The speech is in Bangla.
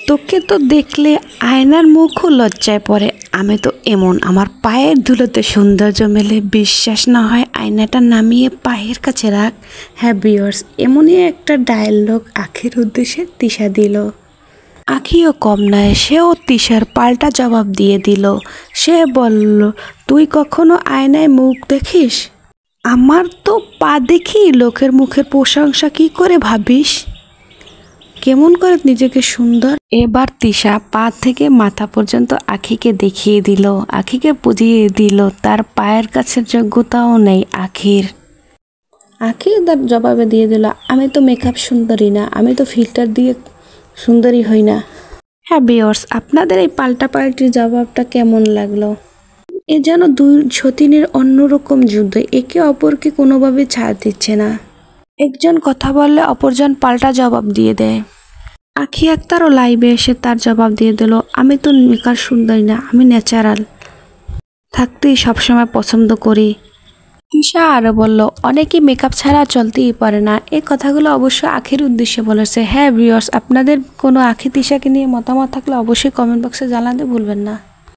তোকে তো দেখলে আয়নার মুখও লজ্জায় পড়ে। আমি তো এমন, আমার পায়ের ধুলোতে সৌন্দর্য মেলে। বিশ্বাস না হয় আয়নাটা নামিয়ে পায়ের কাছে রাখ। হ্যাঁ ভিউয়ার্স, এমনই একটা ডায়লগ আখির উদ্দেশ্যে তিশা দিল। আখিও কম নয়, সেও তিশার পাল্টা জবাব দিয়ে দিল। সে বলল, তুই কখনো আয়নায় মুখ দেখিস? আমার তো পা দেখি লোকের মুখের প্রশংসা কি করে ভাবিস? কেমন করে নিজেকে সুন্দর। এবার তিশা পা থেকে মাথা পর্যন্ত আখিকে দেখিয়ে দিল, আখিকে বুঝিয়ে দিল তার পায়ের কাছে যোগ্যতাও নেই আখির। আখি তার জবাবে দিয়ে দিল, আমি তো মেকআপ সুন্দরী না, আমি তো ফিল্টার দিয়ে সুন্দরী হই না। হ্যাঁ ভিউয়ার্স, আপনাদের এই পাল্টাপাল্টির জবাবটা কেমন লাগলো? এ যেন দুই সতীনের অন্যরকম যুদ্ধ, একে অপরকে কোনোভাবে ছাড় দিচ্ছে না। একজন কথা বললে অপরজন পাল্টা জবাব দিয়ে দেয়। আখি আক্তারও লাইভে এসে তার জবাব দিয়ে দিল, আমি তো মেকআপ সুন্দরী না, আমি ন্যাচারাল থাকতেই সবসময় পছন্দ করি। তিশা আরও বলল, অনেকেই মেকআপ ছাড়া চলতেই পারে না। এই কথাগুলো অবশ্য আখির উদ্দেশ্যে বলেছে। হ্যাঁ ভিউয়ার্স, আপনাদের কোনো আখি তিশাকে নিয়ে মতামত থাকলে অবশ্যই কমেন্ট বক্সে জানাতে ভুলবেন না।